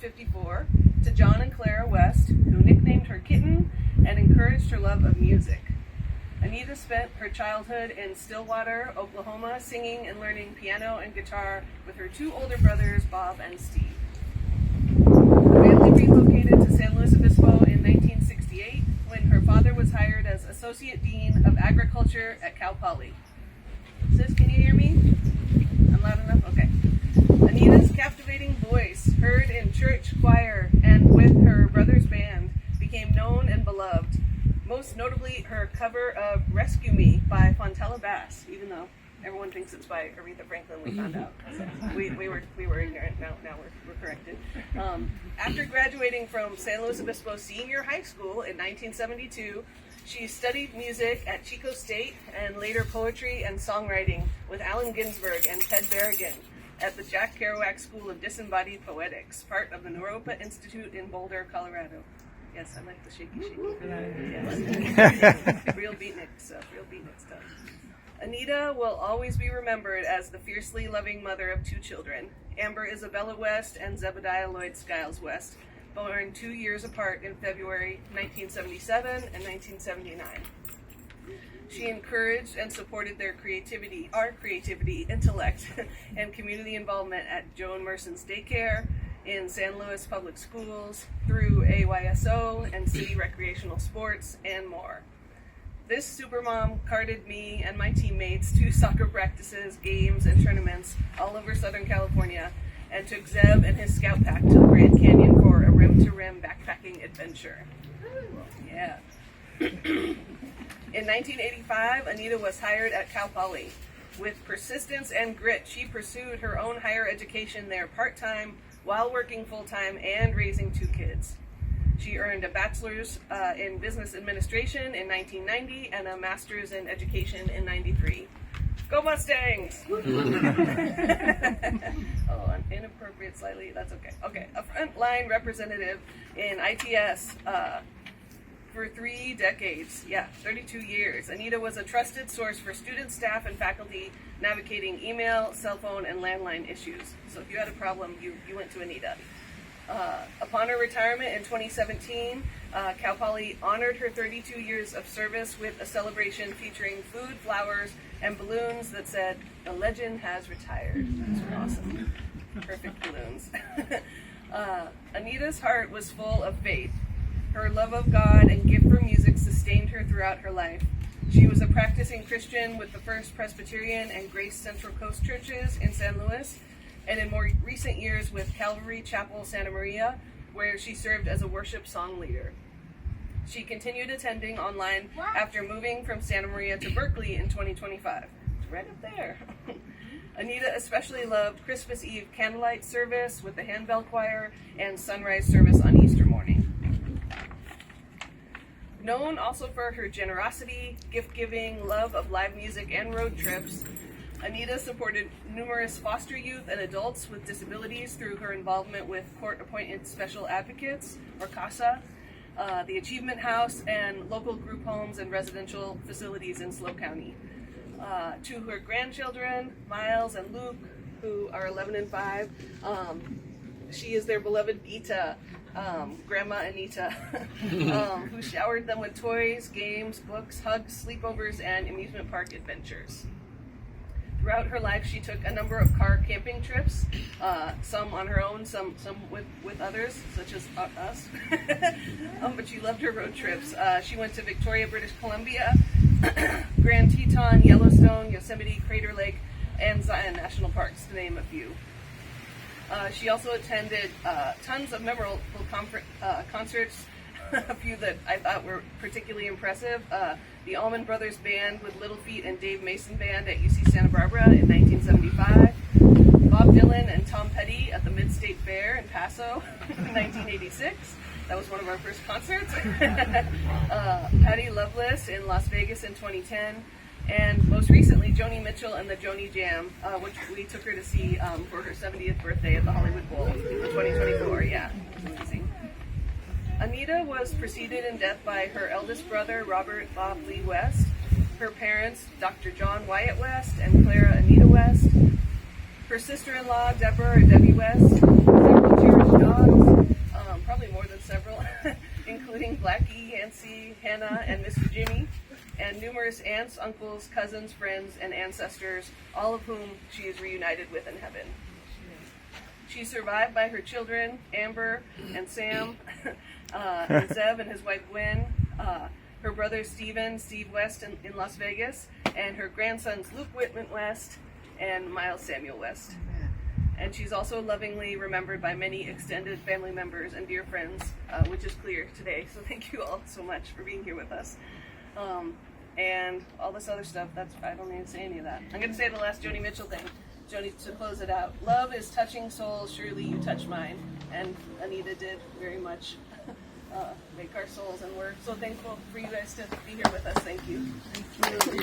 1954, to John and Clara West, who nicknamed her Kitten and encouraged her love of music. Anita spent her childhood in Stillwater, Oklahoma, singing and learning piano and guitar with her two older brothers, Bob and Steve. The family relocated to San Luis Obispo in 1968 when her father was hired as Associate Dean of Agriculture at Cal Poly. Sis, can you hear me? I'm loud enough? Okay. Anita's captivating voice, heard in church, choir, and with her brother's band, became known and beloved. Most notably, her cover of Rescue Me by Fontella Bass, even though everyone thinks it's by Aretha Franklin, we found out. So we were ignorant, now we're corrected. After graduating from San Luis Obispo Senior High School in 1972, she studied music at Chico State and later poetry and songwriting with Allen Ginsberg and Ted Berrigan at the Jack Kerouac School of Disembodied Poetics, part of the Naropa Institute in Boulder, Colorado. Yes, I like the shaky for that. Yes. Real beatnik stuff. Anita will always be remembered as the fiercely loving mother of two children, Amber Isabella West and Zebediah Loyd Skiles West, born 2 years apart in February 1977 and 1979. She encouraged and supported our creativity, intellect, and community involvement at Joan Merson's daycare, in San Luis Public Schools, through AYSO and city recreational sports, and more. This supermom carted me and my teammates to soccer practices, games, and tournaments all over Southern California, and took Zeb and his scout pack to the Grand Canyon for a rim-to-rim backpacking adventure. Yeah. In 1985, Anita was hired at Cal Poly. With persistence and grit, she pursued her own higher education there part-time, while working full-time and raising two kids. She earned a bachelor's in business administration in 1990 and a master's in education in 93. Go Mustangs! Oh, inappropriate slightly, that's okay. Okay, a frontline representative in ITS for 3 decades, 32 years. Anita was a trusted source for students, staff, and faculty navigating email, cell phone, and landline issues. So if you had a problem, you went to Anita. Upon her retirement in 2017, Cal Poly honored her 32 years of service with a celebration featuring food, flowers, and balloons that said, "The legend has retired." Those were awesome. Perfect balloons. Anita's heart was full of faith. Her love of God and gift for music sustained her throughout her life. She was a practicing Christian with the First Presbyterian and Grace Central Coast churches in San Luis, and in more recent years with Calvary Chapel Santa Maria, where she served as a worship song leader. She continued attending online after moving from Santa Maria to Berkeley in 2025. It's right up there. Anita especially loved Christmas Eve candlelight service with the handbell choir and sunrise service on Easter morning. Known also for her generosity, gift-giving, love of live music, and road trips, Anita supported numerous foster youth and adults with disabilities through her involvement with court-appointed special advocates, or CASA, the Achievement House, and local group homes and residential facilities in SLO County. To her grandchildren, Miles and Luke, who are 11 and 5, she is their beloved Gita, Grandma Anita, who showered them with toys, games, books, hugs, sleepovers, and amusement park adventures. Throughout her life, she took a number of car camping trips, some on her own, some with others, such as us. But she loved her road trips. She went to Victoria, British Columbia, Grand Teton, Yellowstone, Yosemite, Crater Lake, and Zion National Parks, to name a few. She also attended tons of memorable concerts, a few that I thought were particularly impressive. The Allman Brothers Band with Little Feat and Dave Mason Band at UC Santa Barbara in 1975. Bob Dylan and Tom Petty at the Mid-State Fair in Paso in 1986. That was one of our first concerts. Patti Loveless in Las Vegas in 2010. And most recently, Joni Mitchell and the Joni Jam, which we took her to see for her 70th birthday at the Hollywood Bowl in 2024. Yeah, it was amazing. Anita was preceded in death by her eldest brother, Robert Bob Lee West, her parents, Dr. John Wyatt West and Clara Anita West, her sister-in-law, Deborah or Debbie West, several cherished dogs, Hannah and Mr. Jimmy, and numerous aunts, uncles, cousins, friends, and ancestors, all of whom she is reunited with in heaven. She's survived by her children, Amber and Sam, and Zeb and his wife Gwen, her brother Steve West in Las Vegas, and her grandsons Luke Whitman West and Miles Samuel West. And she's also lovingly remembered by many extended family members and dear friends, which is clear today. So thank you all so much for being here with us. And all this other stuff, I don't need to say any of that. I'm going to say the last Joni Mitchell thing. Joni, to close it out. Love is touching souls, surely you touch mine. And Anita did very much make our souls, and we're so thankful for you guys to be here with us. Thank you. Thank you.